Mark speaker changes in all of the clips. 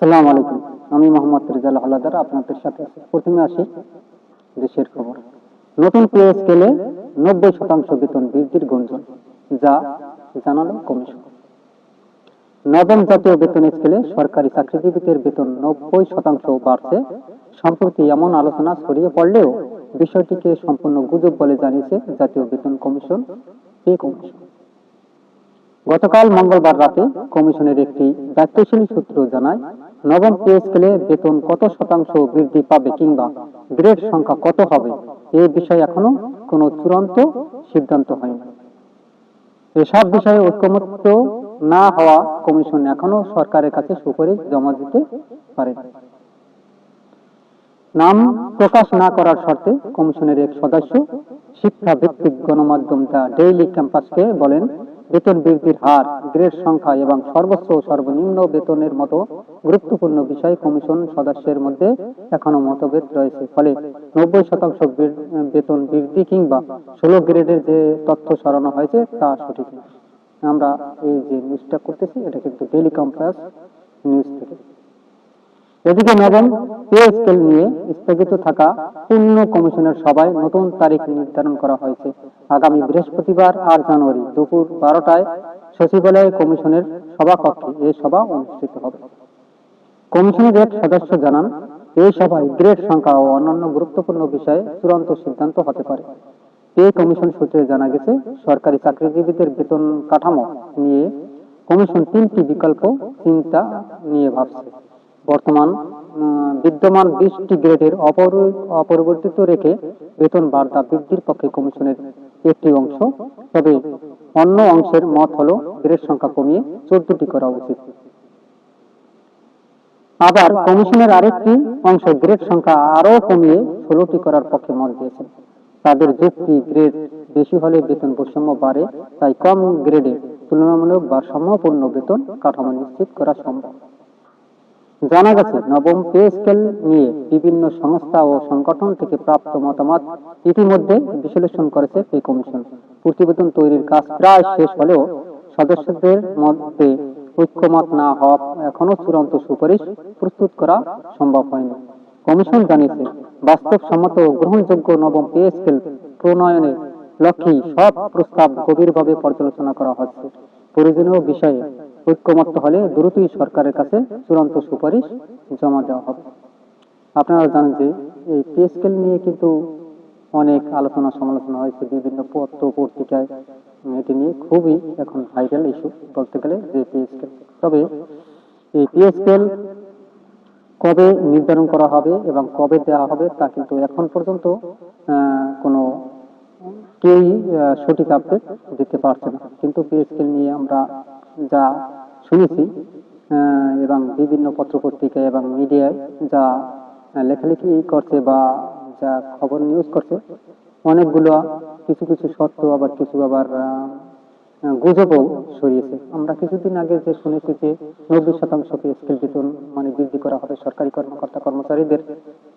Speaker 1: আসসালামু আলাইকুম। আমি মোহাম্মদ রেজাল হাওলাদার আপনাদের সাথে আছি। প্রথমে আসি দেশের খবর। নতুন পে স্কেলে 90% বেতন বৃদ্ধির গুঞ্জন, যা জানালো কমিশন। নবম জাতীয় বেতন স্কেলে সরকারি চাকরিজীবীদের বেতন 90% বাড়ছে। সম্প্রতি এমন আলোচনা ছড়িয়ে পড়লেও বিষয়টিকে সম্পূর্ণ গুজব বলে জানিয়েছে জাতীয় বেতন কমিশন, পে কমিশন। গতকাল মঙ্গলবার রাতে কমিশনের একটি দায়িত্বশীল সূত্র জানায়, নবম পে স্কেলে বেতন কত শতাংশ বৃদ্ধি পাবে কিংবা গ্রেড সংখ্যা কত হবে এ বিষয়ে এখনো কোনো চূড়ান্ত সিদ্ধান্ত হয়নি। এসব বিষয়ে ঐকমত্য না হওয়া কমিশন এখনো সরকারের কাছে সুপারিশ জমা দিতে পারেনি। নাম প্রকাশ না করার শর্তে কমিশনের এক সদস্য শিক্ষা ভিত্তিক গণমাধ্যম দ্য ডেইলি ক্যাম্পাসকে বলেন, বেতন বৃদ্ধির হার, গ্রেড সংখ্যা এবং সর্বোচ্চ ও সর্বনিম্ন বেতনের মতো গুরুত্বপূর্ণ বিষয়ে কমিশন সদস্যের মধ্যে এখনো মতভেদ রয়েছে। ফলে 90% বেতন বৃদ্ধি কিংবা 16 গ্রেডের যে তথ্য সরানো হয়েছে তা সঠিক নয়। আমরা এই যে নিউজটা করতেছি এটা কিন্তু ডেইলি ক্যাম্পাস নিউজ থেকে। এদিকে নবম পে স্কেল নিয়ে স্থগিত থাকা পূর্ণ কমিশনের সভায় নতুন তারিখ নির্ধারণ করা হয়েছে। আগামী বৃহস্পতিবার 8 জানুয়ারি দুপুর 12টায় সচিবালয় কমিশনের সভাকক্ষে এই সভা অনুষ্ঠিত হবে। কমিশনের এক সদস্য জানান, এই সভায় গ্রেড সংখ্যা ও অন্যান্য গুরুত্বপূর্ণ বিষয়ে চূড়ান্ত সিদ্ধান্ত হতে পারে। পে কমিশন সূত্রে জানা গেছে, সরকারি চাকরিজীবীদের বেতন কাঠামো নিয়ে কমিশন 3টি বিকল্প চিন্তা নিয়ে ভাবছে। বিদ্যমান 20টি গ্রেডের অপরিবর্তিত রেখে বেতন বার্তা বৃদ্ধির পক্ষে কমিশনের একটি অংশ, তবে অন্য অংশের মত হলো গ্রেড সংখ্যা কমিয়ে 14টি করা উচিত। আবার কমিশনের আরেকটি অংশ গ্রেড সংখ্যা আরো কমিয়ে 16টি করার পক্ষে মত দিয়েছেন। তাদের যুক্তি, গ্রেড বেশি হলে বেতন বৈষম্য বাড়ে, তাই কম গ্রেডে তুলনামূলক ভারসাম্যপূর্ণ বেতন কাঠামো নিশ্চিত করা সম্ভব। জানা গেছে, নবম পে স্কেল নিয়ে বিভিন্ন সংস্থা ও সংগঠন থেকে প্রাপ্ত মতামত ইতিমধ্যে বিশ্লেষণ করেছে পে কমিশন। প্রতিবেদন তৈরির কাজ প্রায় শেষ হলেও সদস্যদের মধ্যে ঐক্যমত না হওয়া এখনো চূড়ান্ত সুপারিশ প্রস্তুত করা সম্ভব হয়নি। কমিশন জানিয়েছে, বাস্তবসম্মত ও গ্রহণযোগ্য নবম পে স্কেল প্রণয়নের লক্ষ্যেই সব প্রস্তাব গভীরভাবে পর্যালোচনা করা হচ্ছে। প্রয়োজনীয় বিষয়ে ঐক্যমত্য হলে দ্রুতই সরকারের কাছে চূড়ান্ত সুপারিশ জমা দেওয়া হবে। আপনারা জানেন যে এই পে স্কেল নিয়ে কিন্তু অনেক আলোচনা সমালোচনা হয়েছে বিভিন্ন পত্র পত্রিকায়। এটি নিয়ে খুবই এখন ভাইরাল ইস্যু বলতে গেলে যে পে স্কেল। তবে এই পে স্কেল কবে নির্ধারণ করা হবে এবং কবে দেওয়া হবে তা কিন্তু এখন পর্যন্ত কোনো কেউই সঠিক আপডেট দিতে পারছে না। কিন্তু পে স্কেল নিয়ে আমরা যা শুনেছি এবং বিভিন্ন পত্রপত্রিকায় এবং মিডিয়ায় যা লেখালেখি করছে বা যা খবর নিউজ করছে, অনেকগুলো কিছু কিছু সত্য আবার কিছু আবার গুজবও ছড়িয়েছে। আমরা কিছুদিন আগে যে শুনেছি যে 90% পে স্কেল বেতন মানে বৃদ্ধি করা হবে সরকারি কর্মকর্তা কর্মচারীদের,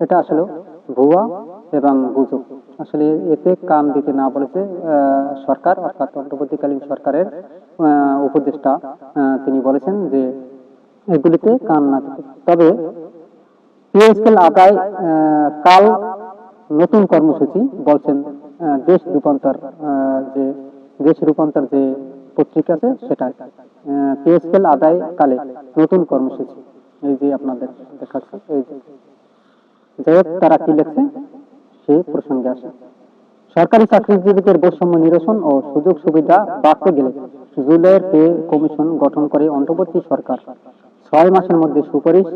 Speaker 1: এটা আসলে ভুয়া এবং গুজব। আসলে এতে কান দিতে না বলেছে সরকার, অর্থাৎ অন্তর্বর্তীকালীন সরকারের উপদেষ্টা। তিনি বলেছেন যে এগুলিতে কান না দিতে। তবে পে স্কেল আদায় কাল নতুন কর্মসূচি বলছেন দেশ রূপান্তর, যে দেশ রূপান্তর যে পত্রিকা আছে সেটা পে স্কেল আদায় কালে নতুন কর্মসূচি। এই যে আপনাদের দেখাচ্ছে, এই যে যাই হোক তারা কি লিখছে সে প্রসঙ্গে আসে। সরকারি চাকরিজীবীদের বৈষম্য নিরসন ও সুযোগ সুবিধা বাড়তে গেলে জুলাইয়ের পে কমিশন গঠন করে অন্তর্বর্তী সরকার 6 মাসের মধ্যে সুপারিশ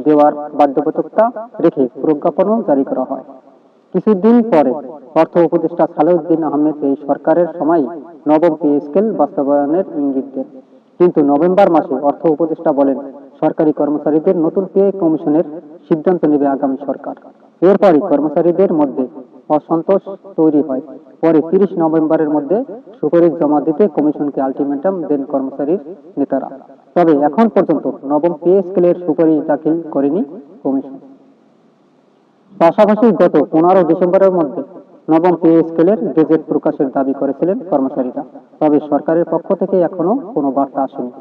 Speaker 1: দেওয়ার বাধ্যবাধকতা রেখে প্রজ্ঞাপনও জারি করা হয়। কিছুদিন পরে অর্থ উপদেষ্টা সালেউদ্দিন আহমেদ এই সরকারের সময় নবম পে স্কেল বাস্তবায়নের ইঙ্গিত দেন। কিন্তু নভেম্বর মাসে অর্থ উপদেষ্টা বলেন, সরকারি কর্মচারীদের নতুন পে কমিশনের সিদ্ধান্ত নেবে আগামী সরকার। এরপরই কর্মচারীদের মধ্যে অসন্তোষ তৈরি হয়। পরে 30 নভেম্বরের মধ্যে সুপারিশ জমা দিতে কমিশনকে আলটিমেটাম দেন কর্মচারীর নেতারা। তবে এখন পর্যন্ত নবম পে স্কেলের সুপারিশ দাখিল করেনি কমিশন। পাশাপাশি গত 15 ডিসেম্বরের মধ্যে নবম পে স্কেলের গেজেট প্রকাশের দাবি করেছিলেন কর্মচারীরা। তবে সরকারের পক্ষ থেকে এখনো কোনো বার্তা আসেনি।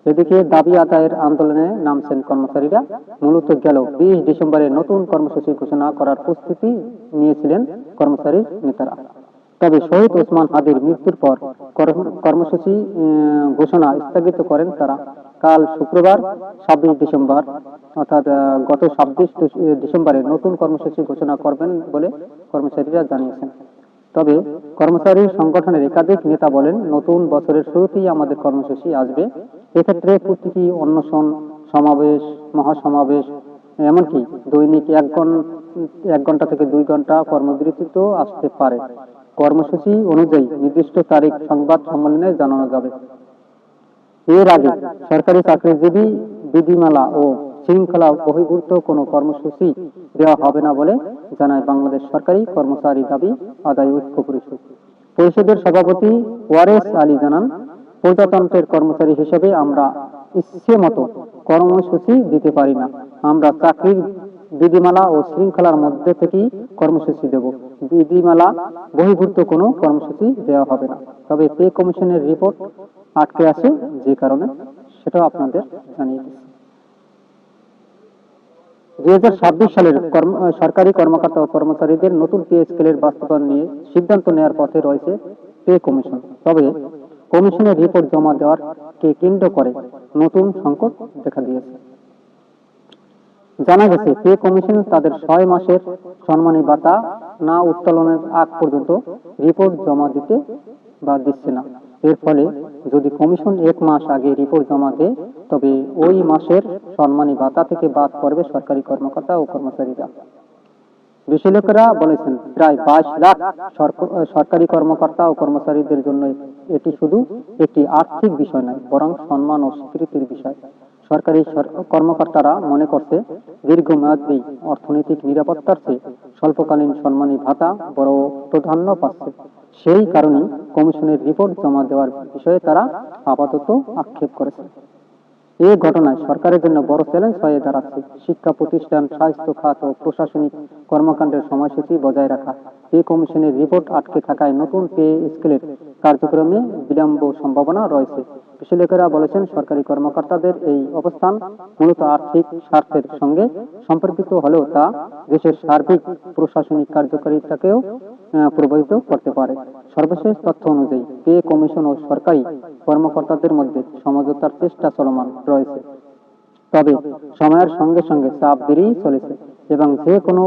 Speaker 1: এদিকে দাবি আদায়ের আন্দোলনে নামছেন কর্মচারীরা। মূলত গেল 20 ডিসেম্বরে নতুন কর্মসূচি ঘোষণা করার প্রস্তুতি নিয়েছিলেন কর্মচারীর নেতারা। তবে শহীদ ওসমান হাদির মৃত্যুর পর কর্মসূচি ঘোষণা স্থগিত করেন তারা। কাল শুক্রবার 26 ডিসেম্বর অর্থাৎ গত 26 ডিসেম্বরে নতুন কর্মসূচি ঘোষণা করবেন বলে কর্মচারীরা জানিয়েছেন। তবে কর্মচারী সংগঠনের একাধিক নেতা বলেন, নতুন বছরের শুরুতেই আমাদের কর্মসূচি আসবে। এক্ষেত্রে প্রতীকী অনশন, সমাবেশ, মহাসমাবেশ, এমনকি দৈনিক 1 ঘন্টা থেকে 2 ঘন্টা কর্মবিরতিতেও আসতে পারে। কর্মসূচি অনুযায়ী নির্দিষ্ট তারিখ সংবাদ সম্মেলনে জানানো যাবে। এর আগে সরকারি চাকরিজীবী বিধিমালা ও শৃঙ্খলা বহির্ভূত কোনো কর্মসূচি দেওয়া হবে না বলে জানায় বাংলাদেশ সরকারি কর্মচারী দাবি আদায় ঐক্য পরিষদ। পরিষদের সভাপতি ওয়ারেস আলী জানান, প্রজাতন্ত্রের কর্মচারী হিসেবে আমরা ইচ্ছে মতো কর্মসূচি দিতে পারি না। আমরা চাকরির বিধিমালা ও শৃঙ্খলার মধ্যে থেকেই কর্মসূচি দেব। বিধিমালা বহির্ভূত কোনো কর্মসূচি দেওয়া হবে না। তবে পে কমিশনের রিপোর্ট আটকে আছে, যে কারণে সেটাও আপনাদের জানিয়ে দিচ্ছি। 2026 সালের সরকারি কর্মকর্তা ও কর্মচারীদের নতুন পে স্কেলের বাস্তবায়ন নিয়ে সিদ্ধান্ত নেওয়ার পথে রয়েছে পে কমিশন। তবে কমিশনের রিপোর্ট জমা দেওয়ার কে কেন্দ্র করে নতুন সংকট দেখা দিয়েছে। জানা গেছে, পে কমিশন তাদের 6 মাসের সম্মানী ভাতা না উত্তোলনের আগ পর্যন্ত রিপোর্ট জমা দিচ্ছে না। এর ফলে যদি কমিশন 1 মাস আগে রিপোর্ট জমা দেয়, তবে ওই মাসের সম্মানী ভাতা থেকে বাদ পড়বে সরকারি কর্মকর্তা ও কর্মচারীরা। বিশ্লেষকেরা বলেছেন, প্রায় 22 লাখ সরকারি কর্মকর্তা ও কর্মচারীদের জন্য এটি শুধু একটি আর্থিক বিষয় নয়, বরং সম্মান ও স্বীকৃতির বিষয়। সরকারি কর্মকর্তারা মনে করছে, দীর্ঘমেয়াদী অর্থনৈতিক নিরাপত্তার চেয়ে স্বল্পকালীন সম্মানী ভাতা বড় প্রাধান্য পাচ্ছে। সেই কারণেই কমিশনের রিপোর্ট জমা দেওয়ার বিষয়ে তারা আপাতত আক্ষেপ করেছে। এই ঘটনায় সরকারের জন্য বড় চ্যালেঞ্জ হয়ে দাঁড়াচ্ছে শিক্ষা প্রতিষ্ঠান, স্বাস্থ্য খাত ও প্রশাসনিক কর্মকাণ্ডের সময়সূচি বজায় রাখা। পে কমিশনের রিপোর্ট আটকে থাকায় নতুন পে স্কেলের কার্যক্রমে বিলম্ব সম্ভাবনা রয়েছে। বিশ্লেষকেরা বলেছেন, সরকারি কর্মকর্তাদের এই অবস্থান মূলত আর্থিক স্বার্থের সঙ্গে সম্পর্কিত হলেও তা দেশের সার্বিক প্রশাসনিক কার্যকারিতাকেও প্রভাবিত করতে পারে। সর্বশেষ তথ্য অনুযায়ী পে কমিশন ও সরকারি কর্মকর্তাদের মধ্যে সমঝোতার চেষ্টা চলমান রয়েছে। তবে সময়ের সঙ্গে সঙ্গে চাপ বেড়েই চলেছে এবং যে কোনো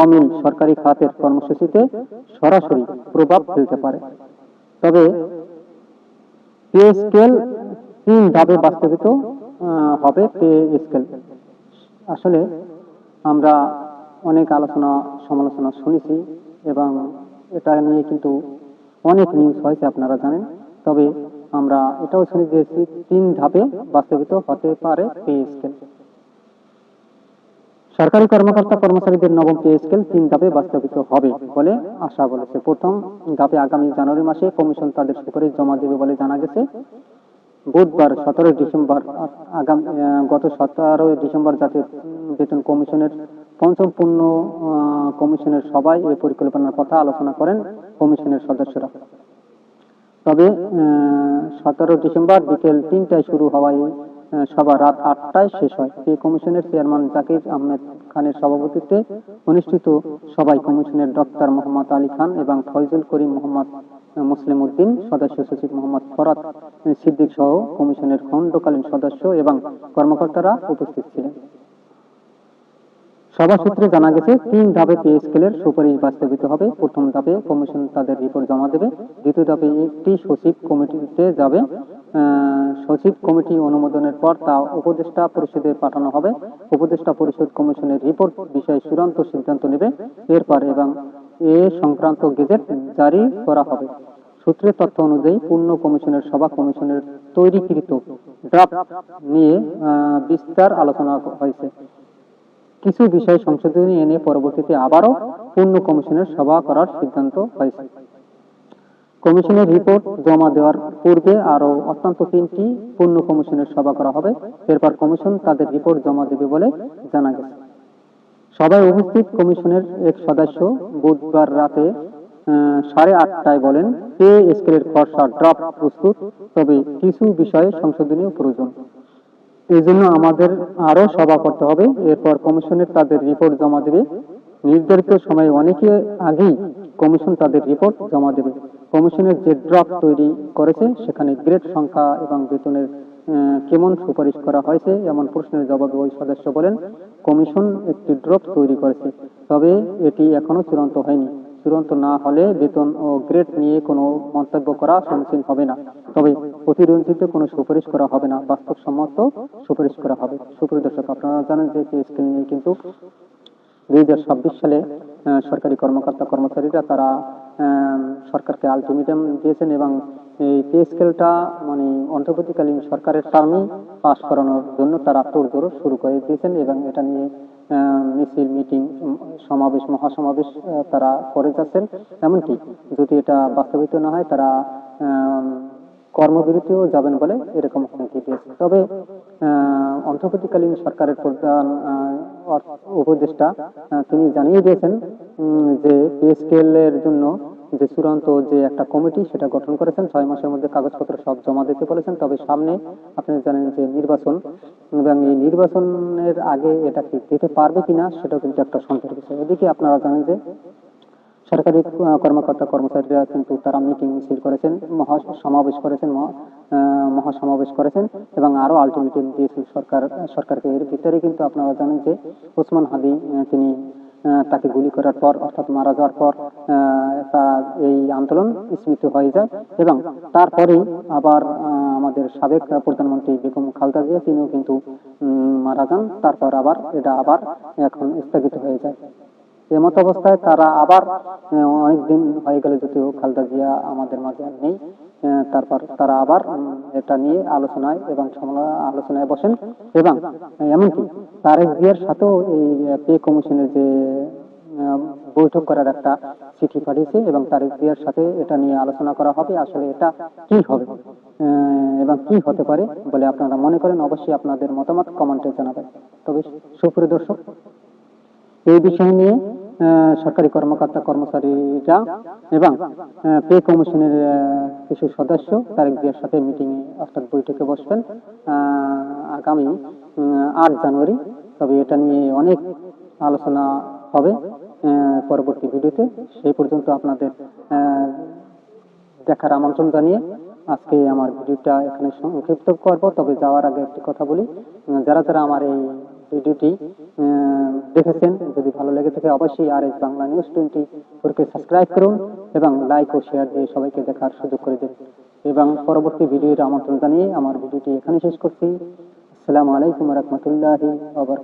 Speaker 1: অমিল সরকারি খাতের কর্মসূচিতে সরাসরি প্রভাব ফেলতে পারে। তবে পে স্কেল 3 ধাপে বাস্তবিত হবে। পে স্কেল আসলে আমরা অনেক আলোচনা সমালোচনা শুনেছি এবং এটা নিয়ে কিন্তু অনেক নিউজ হয়েছে, আপনারা জানেন। তবে আমরা এটাও শুনে দিয়েছি 3 ধাপে বাস্তবিত হতে পারে পে স্কেল। সরকারি কর্মকর্তা কর্মচারীদের নবম পে স্কেল 3 ধাপে বাস্তবিত হবে বলে আশা বলেছে। প্রথম ধাপে আগামী জানুয়ারি মাসে কমিশন তাদের সুপারিশ জমা দেবে বলে জানা গেছে। বুধবার 17 ডিসেম্বর গত 17 ডিসেম্বর জাতীয় বেতন কমিশনের পঞ্চম পূর্ণ কমিশনের সভায় এই পরিকল্পনার কথা আলোচনা করেন কমিশনের সদস্যরা। তবে 17 ডিসেম্বর বিকেল 3টায় শুরু হওয়ায় সভা রাত 8টায় শেষ হয়। এই কমিশনের চেয়ারম্যান জাকির আহমেদ খানের সভাপতিত্বে অনুষ্ঠিত সভায় কমিশনের ডক্টর মোহাম্মদ আলী খান এবং ফয়জুল করিম, মোহাম্মদ মুসলিম উদ্দিন, সদস্য সচিব মোহাম্মদ ফরাদ সিদ্দিক সহ কমিশনের খণ্ডকালীন সদস্য এবং কর্মকর্তারা উপস্থিত ছিলেন। সভা সূত্রে জানা গেছে, 3 ধাপে পে স্কেলের সুপারিশ বাস্তবিত হবে। প্রথম ধাপে কমিশন তাদের রিপোর্ট জমা দেবে। দ্বিতীয় ধাপে একটি সচিব কমিটিতে যাবে। সচিব কমিটি অনুমোদনের পর তা উপদেষ্টা পরিষদে পাঠানো হবে। উপদেষ্টা পরিষদ কমিশনের রিপোর্ট বিষয়ে চূড়ান্ত সিদ্ধান্ত নেবে এরপর এবং এ সংক্রান্ত গেজেট জারি করা হবে। সূত্রের তথ্য অনুযায়ী পূর্ণ কমিশনের সভা কমিশনের তৈরিকৃত ড্রাফট নিয়ে বিস্তার আলোচনা হয়েছে। কিছু বিষয় সংশোধনী এনে পরবর্তীতে আবারও পূর্ণ কমিশনের সভা করার সিদ্ধান্ত হয়েছে। কমিশনের রিপোর্ট জমা দেওয়ার পূর্বে আরো অত্যন্ত 3টি পূর্ণ কমিশনের সভা করা হবে। এরপর কমিশন তাদের রিপোর্ট জমা দেবে বলে জানা গেছে। সভায় উপস্থিত কমিশনের এক সদস্য বুধবার রাতে 8:30টায় বলেন, পে স্কেলের খসড়া ড্রাফট প্রস্তুত, তবে কিছু বিষয়ে সংশোধনীয় প্রয়োজন। এই জন্য আমাদের আরো সভা করতে হবে। এরপর কমিশনের তাদের রিপোর্ট জমা দেবে। নির্ধারিত সময়ে অনেকে আগেই কমিশন তাদের রিপোর্ট জমা দেবে। কমিশনের যে ড্রাফট তৈরি করেছে সেখানে গ্রেড সংখ্যা এবং বেতনের কেমন সুপারিশ করা হয়েছে এমন প্রশ্নের জবাবে ওই সদস্য বলেন, কমিশন একটি ড্রাফট তৈরি করেছে, তবে এটি এখনো চূড়ান্ত হয়নি। চূড়ান্ত না হলে বেতন ও গ্রেড নিয়ে কোনো মন্তব্য করা সমীচীন হবে না। তবে অতিরঞ্জিত কোনো সুপারিশ করা হবে না, বাস্তবসম্মত সুপারিশ করা হবে। সুপ্রিয় দর্শক, আপনারা জানেন যে পে স্কেল নিয়ে কিন্তু 2026 সালে সরকারি কর্মকর্তা কর্মচারীরা তারা সরকারকে আলটিমেটাম দিয়েছেন এবং এই পে স্কেলটা মানে অন্তর্বর্তীকালীন সরকারের টার্মই পাস করানোর জন্য তারা তোড়জোড় শুরু করে দিয়েছেন এবং এটা নিয়ে মিছিল, মিটিং, সমাবেশ, মহাসমাবেশ তারা করে যাচ্ছেন। এমনকি যদি এটা বাস্তবিত না হয় তারা কর্মবিরতিও যাবেন বলে এরকম হুমকি দিয়েছে। তবে অন্তর্বর্তীকালীন সরকারের প্রধান উপদেষ্টা তিনি জানিয়ে দিয়েছেন যে পে স্কেলের জন্য যে চূড়ান্ত যে একটা কমিটি সেটা গঠন করেছেন, 6 মাসের মধ্যে কাগজপত্র সব জমা দিতে বলেছেন। তবে সামনে আপনি জানেন যে নির্বাচন, এবং এই নির্বাচনের আগে এটা কি দিতে পারবে কিনা সেটাও কিন্তু একটা সন্দেহের বিষয়। এদিকে আপনারা জানেন যে সরকারি কর্মকর্তা কর্মচারীরা কিন্তু তারা মিটিং মিছিল করেছেন, মহাসমাবেশ করেছেন এবং আরো আলটিমেটাম দিয়েছেন সরকারকে। এর ভিতরে কিন্তু আপনারা জানেন যে ওসমান হাদি তিনি তাকে গুলি করার পর অর্থাৎ মারা যাওয়ার পর এই আন্দোলন স্মৃত হয়ে যায় এবং তারপরেই আবার আমাদের সাবেক প্রধানমন্ত্রী বেগম খালেদা জিয়া তিনিও কিন্তু মারা যান। তারপর আবার এটা আবার এখন স্থগিত হয়ে যায়। এমত অবস্থায় তারা আবার অনেকদিন হয়ে গেল যদিও খালেদা জিয়া আমাদের মাঝে আর নেই, তারপর তারা আবার এটা নিয়ে আলোচনায় এবং আলোচনায় বসেন এবং এমনকি তারেক জিয়ার সাথেও এই পে কমিশনের যে বৈঠক করার একটা চিঠি পাঠিয়েছে এবং তারেক জিয়ার সাথে এটা নিয়ে আলোচনা করা হবে আসলে এটা কি হবে এবং কি হতে পারে বলে আপনারা মনে করেন। অবশ্যই আপনাদের মতামত কমেন্টে জানাবেন। তবে সুপ্রিয় দর্শক, এই বিষয় নিয়ে সরকারি কর্মকর্তা কর্মচারীরা এবং পে কমিশনের কিছু সদস্য তারেক জিয়ার সাথে মিটিং অর্থাৎ বৈঠকে বসবেন আগামী 8 জানুয়ারি। তবে এটা নিয়ে অনেক আলোচনা হবে পরবর্তী ভিডিওতে। সেই পর্যন্ত আপনাদের দেখার আমন্ত্রণ জানিয়ে আজকে আমার ভিডিওটা এখানে সংক্ষিপ্ত করব। তবে যাওয়ার আগে একটি কথা বলি, যারা যারা আমার এই ভিডিওটি দেখেছেন যদি ভালো লেগে থাকে অবশ্যই আর.এস বাংলা নিউজ 24 সাবস্ক্রাইব করুন এবং লাইক ও শেয়ার দিয়ে সবাইকে দেখার সুযোগ করে দিন এবং পরবর্তী ভিডিওর আমন্ত্রণ জানিয়ে আমার ভিডিওটি এখানে শেষ করছি। আসসালামু আলাইকুম ওয়া রাহমাতুল্লাহি ওয়া বারাকাতুহু।